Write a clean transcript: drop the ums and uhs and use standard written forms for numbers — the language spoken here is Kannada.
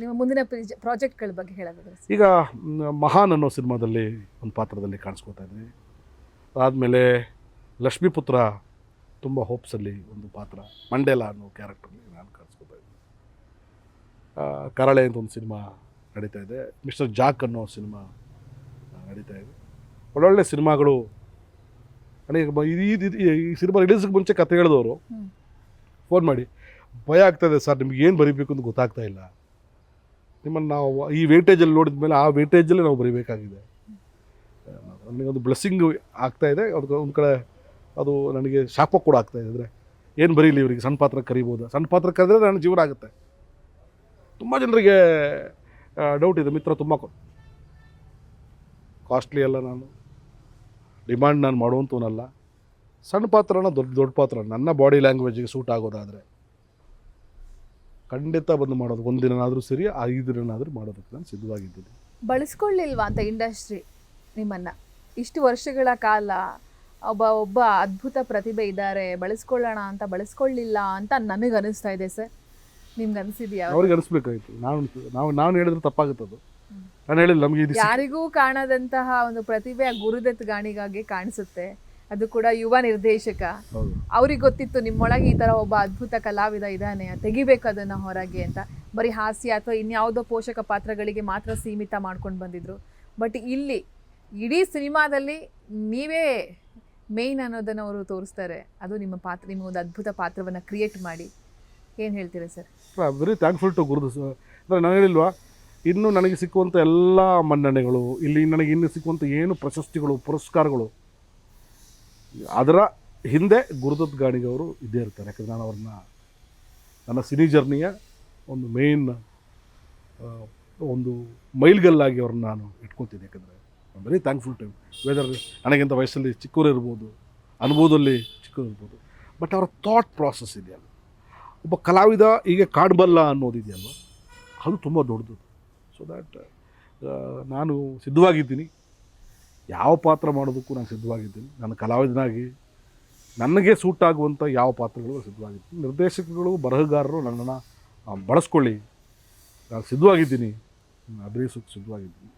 ನಿಮ್ಮ ಮುಂದಿನ ಪ್ರಾಜೆಕ್ಟ್ಗಳ ಬಗ್ಗೆ ಹೇಳೋದಾದ್ರೆ ಈಗ ಮಹಾನ್ ಅನ್ನೋ ಸಿನಿಮಾದಲ್ಲಿ ಒಂದು ಪಾತ್ರದಲ್ಲಿ ಕಾಣಿಸ್ಕೋತಾ ಇದ್ದೀನಿ. ಅದಾದಮೇಲೆ ಲಕ್ಷ್ಮೀಪುತ್ರ ತುಂಬ ಹೋಪ್ಸಲ್ಲಿ ಒಂದು ಪಾತ್ರ, ಮಂಡೇಲ ಅನ್ನೋ ಕ್ಯಾರೆಕ್ಟರ್ಲಿ ನಾನು ಕಾಣಿಸ್ಕೋತಾ ಇದ್ದೀನಿ. ಕರಾಳೆ ಅಂತ ಒಂದು ಸಿನಿಮಾ ನಡೀತಾ ಇದೆ. ಮಿಸ್ಟರ್ ಜಾಕ್ ಅನ್ನೋ ಸಿನಿಮಾ ನಡೀತಾ ಇದೆ. ಒಳ್ಳೊಳ್ಳೆ ಸಿನಿಮಾಗಳು. ಈ ಸಿನಿಮಾ ರಿಲೀಸ್ಗೆ ಮುಂಚೆ ಕತೆ ಹೇಳಿದವರು ಫೋನ್ ಮಾಡಿ ಭಯ ಆಗ್ತಾಯಿದೆ ಸರ್, ನಿಮ್ಗೆ ಏನು ಬರೀಬೇಕು ಅಂತ ಗೊತ್ತಾಗ್ತಾ ಇಲ್ಲ, ನಿಮ್ಮನ್ನು ನಾವು ಈ ವೇಟೇಜಲ್ಲಿ ನೋಡಿದ ಮೇಲೆ ಆ ವೇಟೇಜಲ್ಲಿ ನಾವು ಬರೀಬೇಕಾಗಿದೆ. ನನಗೊಂದು ಬ್ಲೆಸ್ಸಿಂಗ್ ಆಗ್ತಾಯಿದೆ. ಅದಕ್ಕೆ ಒಂದು ಕಡೆ ಅದು ನನಗೆ ಶಾಪ ಕೂಡ ಆಗ್ತಾಯಿದೆ. ಅಂದರೆ ಏನು ಬರೀಲಿ ಇವರಿಗೆ, ಸಣ್ಣ ಪಾತ್ರ ಕರಿಬೋದು, ಸಣ್ಣ ಪಾತ್ರ ಕರೆದ್ರೆ ನನ್ನ ಜೀವನ ಆಗುತ್ತೆ. ತುಂಬ ಜನರಿಗೆ ಡೌಟ್ ಇದೆ, ಮಿತ್ರ ತುಂಬ ಕಾಸ್ಟ್ಲಿ ಅಲ್ಲ, ನಾನು ಡಿಮ್ಯಾಂಡ್ ನಾನು ಮಾಡುವಂಥವನಲ್ಲ, ಸಣ್ಣ ಪಾತ್ರನ ದೊಡ್ಡ ಪಾತ್ರ ನನ್ನ ಬಾಡಿ ಲ್ಯಾಂಗ್ವೇಜಿಗೆ ಸೂಟ್ ಆಗೋದಾದರೆ ಖಂಡಿತ ಬಂದು ಮಾಡೋದು. ಒಂದು ದಿನನಾದರೂ ಸರಿ, 5 ದಿನನಾದರೂ ಮಾಡೋದಕ್ಕೆ ನಾನು ಸಿದ್ಧವಾಗಿದ್ದೀನಿ. ಬಳಸ್ಕೊಳ್ಳಿಲ್ವಾ ಅಂತ ಇಂಡಸ್ಟ್ರಿ ನಿಮ್ಮನ್ನು? ಇಷ್ಟು ವರ್ಷಗಳ ಕಾಲ ಒಬ್ಬ ಅದ್ಭುತ ಪ್ರತಿಭೆ ಇದ್ದಾರೆ, ಬಳಸ್ಕೊಳ್ಳೋಣ ಅಂತ ಬಳಸ್ಕೊಳ್ಳಿಲ್ಲ ಅಂತ ನನಗೆ ಅನಿಸ್ತಾ ಇದೆ ಸರ್. ನಿಮ್ಗೆ ಅನಿಸಿದೆಯಾ? ಅವ್ರಿಗೆ ಅನಿಸ್ಬೇಕಾಗಿತ್ತು. ನಾನು ಹೇಳಿದ್ರೆ ತಪ್ಪಾಗುತ್ತೆ. ಅದು ನಾನು ಹೇಳಿಲ್ಲ. ನಮಗೆ ಯಾರಿಗೂ ಕಾಣದಂತಹ ಒಂದು ಪ್ರತಿಭೆ ಗುರುದತ್ ಗಾಣಿಗಾಗಿ ಕಾಣಿಸುತ್ತೆ. ಅದು ಕೂಡ ಯುವ ನಿರ್ದೇಶಕ. ಅವ್ರಿಗೆ ಗೊತ್ತಿತ್ತು ನಿಮ್ಮೊಳಗೆ ಈ ಥರ ಒಬ್ಬ ಅದ್ಭುತ ಕಲಾವಿದ ಇದ್ದಾನೆ, ತೆಗಿಬೇಕು ಅದನ್ನು ಹೊರಗೆ ಅಂತ. ಬರೀ ಹಾಸ್ಯ ಅಥವಾ ಇನ್ಯಾವುದೋ ಪೋಷಕ ಪಾತ್ರಗಳಿಗೆ ಮಾತ್ರ ಸೀಮಿತ ಮಾಡ್ಕೊಂಡು ಬಂದಿದ್ರು. ಬಟ್ ಇಲ್ಲಿ ಇಡೀ ಸಿನಿಮಾದಲ್ಲಿ ನೀವೇ ಮೇಯ್ನ್ ಅನ್ನೋದನ್ನು ಅವರು ತೋರಿಸ್ತಾರೆ. ಅದು ನಿಮ್ಮ ಪಾತ್ರ, ನಿಮ್ಮ ಒಂದು ಅದ್ಭುತ ಪಾತ್ರವನ್ನು ಕ್ರಿಯೇಟ್ ಮಾಡಿ. ಏನು ಹೇಳ್ತೀರಾ ಸರ್? ವೆರಿ ಥ್ಯಾಂಕ್ಫುಲ್ ಟು ಗುರುದು. ಅಂದರೆ ನಾನು ಹೇಳಿಲ್ವಾ, ಇನ್ನು ನನಗೆ ಸಿಕ್ಕುವಂಥ ಎಲ್ಲ ಮನ್ನಣೆಗಳು, ಇಲ್ಲಿ ನನಗೆ ಇನ್ನು ಸಿಕ್ಕುವಂಥ ಏನು ಪ್ರಶಸ್ತಿಗಳು, ಪುರಸ್ಕಾರಗಳು, ಅದರ ಹಿಂದೆ ಗುರುದತ್ ಗಾಣಿಗೆ ಅವರು ಇದ್ದೇ ಇರ್ತಾರೆ. ಯಾಕಂದರೆ ನಾನು ಅವ್ರನ್ನ ನನ್ನ ಸಿನಿ ಜರ್ನಿಯ ಒಂದು ಮೇಯ್ನ್ ಒಂದು ಮೈಲ್ಗಲ್ಲಾಗಿ ಅವ್ರನ್ನ ನಾನು ಇಟ್ಕೊತೀನಿ. ಯಾಕಂದರೆ I very thankful to whether ನನಗಿಂತ ವಯಸ್ಸಲ್ಲಿ ಚಿಕ್ಕವರು ಇರ್ಬೋದು, ಅನುಭವದಲ್ಲಿ ಚಿಕ್ಕವರು ಇರ್ಬೋದು, ಬಟ್ ಅವರ ಥಾಟ್ ಪ್ರಾಸೆಸ್ ಇದೆಯಲ್ಲ, ಒಬ್ಬ ಕಲಾವಿದ ಹೀಗೆ ಕಾಡಬಲ್ಲ ಅನ್ನೋದಿದೆಯಲ್ವ, ಅದು ತುಂಬ ದೊಡ್ಡದು. ಸೊ ದ್ಯಾಟ್ ನಾನು ಸಿದ್ಧವಾಗಿದ್ದೀನಿ. ಯಾವ ಪಾತ್ರ ಮಾಡೋದಕ್ಕೂ ನಾನು ಸಿದ್ಧವಾಗಿದ್ದೀನಿ. ನಾನು ಕಲಾವಿದನಾಗಿ ನನಗೆ ಸೂಟ್ ಆಗುವಂಥ ಯಾವ ಪಾತ್ರಗಳು ಸಿದ್ಧವಾಗಿದ್ದೀನಿ. ನಿರ್ದೇಶಕಗಳು, ಬರಹಗಾರರು ನನ್ನನ್ನು ಬಳಸ್ಕೊಳ್ಳಿ, ನಾನು ಸಿದ್ಧವಾಗಿದ್ದೀನಿ, ಅಭಿನಯಿಸೋಕ್ಕೆ ಸಿದ್ಧವಾಗಿದ್ದೀನಿ.